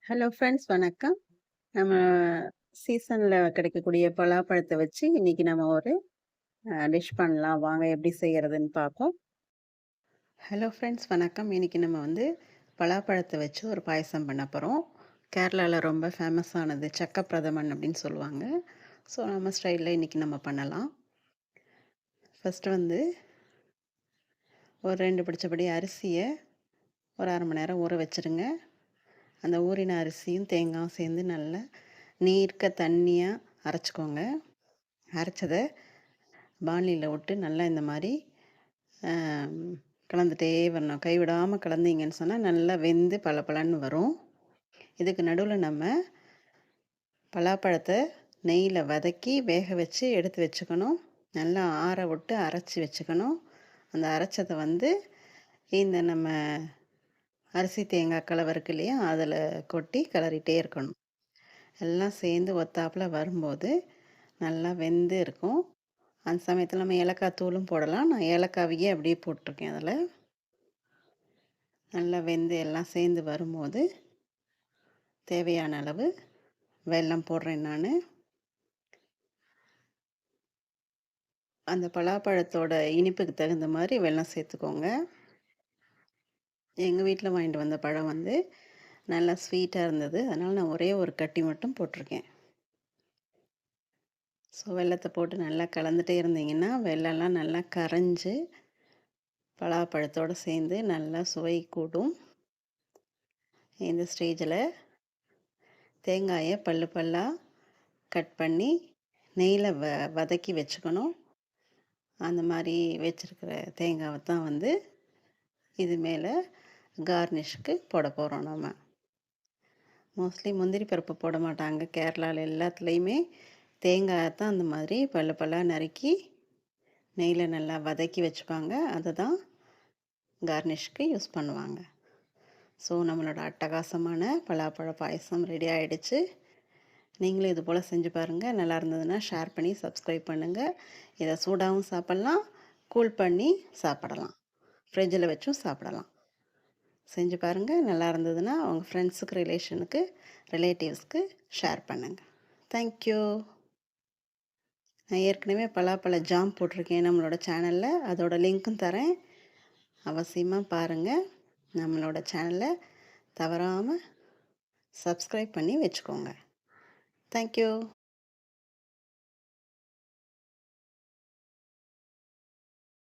Hello friends வணக்கம். நம்ம சீசன்ல கிடைக்கக்கூடிய பலாப்பழத்த வச்சு இன்னைக்கு நம்ம ஒரு டிஷ் பண்ணலாம். வாங்க எப்படி செய்யறதுன்னு பார்ப்போம். ஹலோ ஃப்ரெண்ட்ஸ் வணக்கம். இன்னைக்கு நம்ம பலாப்பழத்த வச்சு ஒரு பாயசம் பண்ண போறோம். கேரளால ரொம்ப ஃபேமஸானது சக்கப்பிரதமன் அப்படின்னு சொல்லுவாங்க. ஸோ நம்ம ஸ்டைல்ல இன்னைக்கு நம்ம பண்ணலாம். ஃபர்ஸ்ட்டு ஒரு 2 பிடிச்சபடி அரிசிய ஒரு 1/2 மணி நேரம் ஊற வச்சுருங்க. அந்த ஊறின அரிசியும் தேங்காயும் சேர்ந்து நல்லா நீர்க்க தண்ணியா அரைச்சுக்கோங்க. அரைச்சத பாணலியில விட்டு நல்லா இந்த மாரி கலந்துட்டே வரணும். கைவிடாம கலந்தீங்கன்னு சொன்னா நல்லா வெந்து பளபளன்னு வரும். இதுக்கு நடுவுல நம்ம பலாப்பழத்த நெய்யில வதக்கி வேக வச்சு எடுத்து வச்சுக்கணும். நல்லா ஆற விட்டு அரைச்சி வச்சுக்கணும். அந்த அரைச்சத இந்த நம்ம அரிசி தேங்காய் கலவை இருக்கு இல்லையா? அதில கொட்டி கிளறிட்டே இருக்கணும். எல்லாம் சேர்ந்து ஒத்தாப்புல வரும்போது நல்லா வெந்து இருக்கும். அந்த சமயத்தில் நம்ம ஏலக்காய் தூளும் போடலாம். நான் ஏலக்காவையே அப்படியே போட்டிருக்கேன் அதில். நல்லா வெந்து எல்லாம் சேர்ந்து வரும்போது தேவையான அளவு வெல்லம் போடுறேன் நான். அந்த பலாப்பழத்தோட இனிப்புக்கு தகுந்த மாதிரி வெல்லம் சேர்த்துக்கோங்க. எங்கள் வீட்டில் வாங்கிட்டு வந்த பழம் நல்லா ஸ்வீட்டாக இருந்தது. அதனால் நான் ஒரே ஒரு கட்டி மட்டும் போட்டிருக்கேன். ஸோ வெல்லத்தை போட்டு நல்லா கலந்துட்டே இருந்தீங்கன்னா வெல்லம்லாம் நல்லா கரைஞ்சு பலாப்பழத்தோடு சேர்ந்து நல்லா சுவை கூடும். இந்த ஸ்டேஜில் தேங்காயை பல்லாக கட் பண்ணி நெய்யில் வதக்கி வச்சுக்கணும். அந்த மாதிரி வச்சுருக்கிற தேங்காவை தான் இது மேலே கார்னிஷ்க்கு போட போகிறோம் நம்ம. மோஸ்ட்லி முந்திரி பருப்பு போட மாட்டாங்க. கேரளாவில் எல்லாத்துலேயுமே தேங்காயை தான் அந்த மாதிரி பல்லாக நறுக்கி நெய்யில் நல்லா வதக்கி வச்சுப்பாங்க. அதை தான் கார்னிஷ்க்கு யூஸ் பண்ணுவாங்க. ஸோ நம்மளோட அட்டகாசமான பலாப்பழ பாயசம் ரெடி ஆகிடுச்சு. நீங்களும் இது போல் செஞ்சு பாருங்கள். நல்லா இருந்ததுன்னா ஷேர் பண்ணி சப்ஸ்கிரைப் பண்ணுங்கள். இதை சூடாகவும் சாப்பிட்லாம், கூல் பண்ணி சாப்பிடலாம், ஃப்ரிட்ஜில் வச்சும் சாப்பிடலாம். செஞ்சு பாருங்கள். நல்லா இருந்ததுன்னா உங்கள் ஃப்ரெண்ட்ஸுக்கு, ரிலேட்டிவ்ஸ்க்கு ஷேர் பண்ணுங்கள். தேங்க்யூ. நான் ஏற்கனவே பலாப்பழ ஜாம் போட்டிருக்கேன் நம்மளோட சேனலில். அதோட லிங்க்கும் தரேன். அவசியமாக பாருங்கள். நம்மளோட சேனலை தவறாமல் சப்ஸ்கிரைப் பண்ணி வச்சுக்கோங்க. தேங்க்யூ.